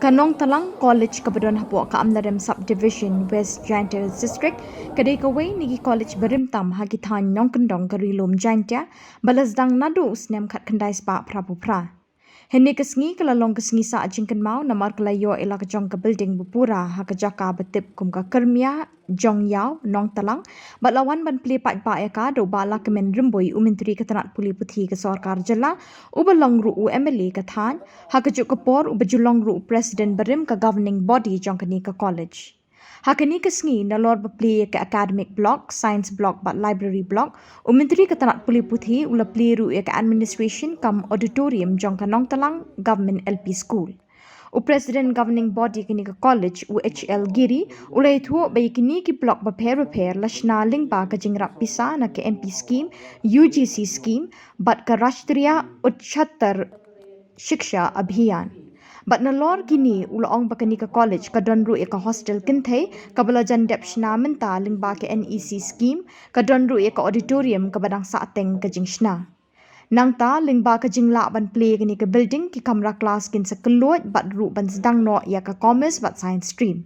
Nongtalang College kebetulan hapoh ke Amlarem Sub-Division West Jaiñtia Hills District kedai kawei niki college barim tam haki thaiñ nongkyndong ke Rilum Jaiñtia bala sdang naduh snem kat kendai spa pra. Hynne ke sngi kelalong ke sngi sa jingkynmaw namar kelayo iaka Jong ke building pura haka jaka batip kum ke Kyrmia Jongiaw Nongtalang batlawan ban Plie paidbah iaka do Lahkmen Rymbui Menteri Ketenat Puli Putih ke Sarkar Jylla ubalong ru MLA ke thaiñ haka juk kepor ubajulong ru Presiden barim ke governing body Jong ke college. Hakini ke sngi nalor bepli ke academic block, science block bat library block, Menteri Ketenat Puli Putih ula pli ru ke administration kam Auditorium Jong Nongtalang Government LP School. Presiden governing body kini ke college UHL Giri ulai thu bayi kini ki block repair lashna lingba ke jingrap pisa na ke MP scheme UGC scheme bat ke Rashtriya Uchchatar Shiksha Abhiyan. Bat nalor kini ulaong bakani ke college ka donru ke hostel kinthai ka balajan depshna menta lingba ke NEC scheme ka donru ke auditorium ka badang saateng ke jingshna. Nangta lingba ke Jylla ban Plie kini ke building ki kamera kelas kin sekeluat bat ru ban sdang no iaka commerce bat science stream.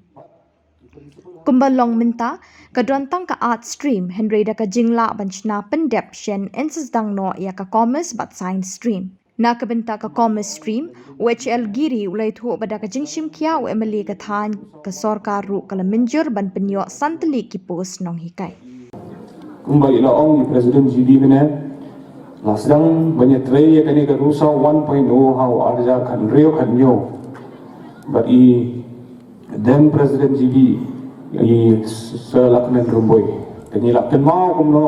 Kumbalong minta ke dontang ke art stream henreda ke Jylla ban shna pendep shen en sdang no iaka commerce bat science stream. Na kebenta ke commerce stream UHL Giri ulai thu pada ke jingkynmaw MLA ke thaiñ ke Sarkar ru kala menjur ban penyok santeli ki pos nong hikai. Kembali laong Presiden GD bine lasdang banyak tray kani ke rusa 1.0 how arja kan reo kan nyo but then Presiden GD Lahkmen Rymbui kani Lahkmen kumno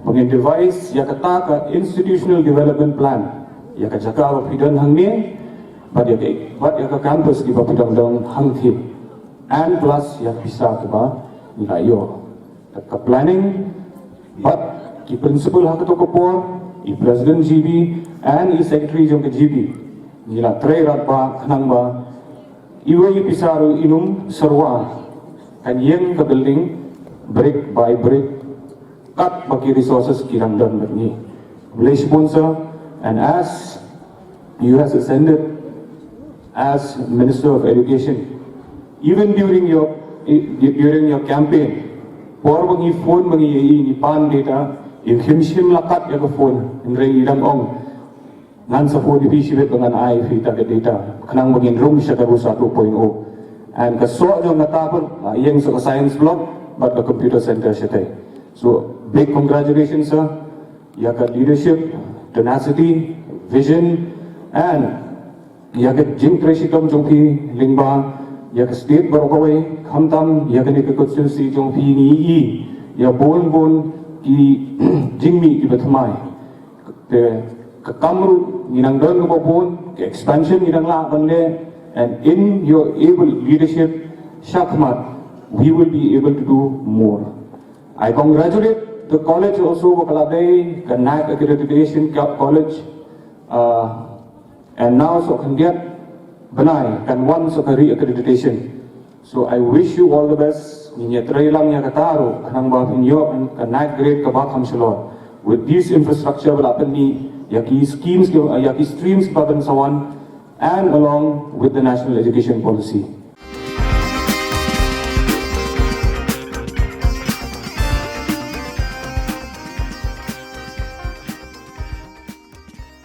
bagi device ya kata ke institutional development plan ya ka jaka bapidon hangni but ya ka campus di bapidon dong hangthi and plus ya bisa ke ba nilayo ka planning but ki principal hak to kopor i president GB and i secretary jong ke GB nila tray rat ba khanang ba iwe pisaru inum sarwa kan yeng ka building brick by brick cut bagi resources kirang dan begini boleh sponsor. And as you have ascended as Minister of Education, even during your campaign, por bangi phone bangi ni pan data, yung himshim lakat ya phone, ngreng ilang ong ngan sa phone di sibet dengan ai fita ke data, kanang bangi room siya ka 1.0, and kaso yung natapon yung sa science block, but the computer center siya tay. So big congratulations sir, ya ka leadership, tenacity, vision, and yakat jing presidom jongpi lingba yakat state barokawai khamtam yakat ni constituency jongpi ni ya bon ki jingmi ki bathmai te kamru ninang don ko bon ke expansion ninang la banle, and in your able leadership shakmat we will be able to do more. I congratulate the college also Bakalade, NAC accreditation college, and now so can get Benai can one so can re-accreditation. So I wish you all the best. Ninya trailang ya kataro kanang ba pinyo and NAC grade kabak hamshalor. With this infrastructure will happen ni yaki schemes yaki streams baban sawan and along with the national education policy.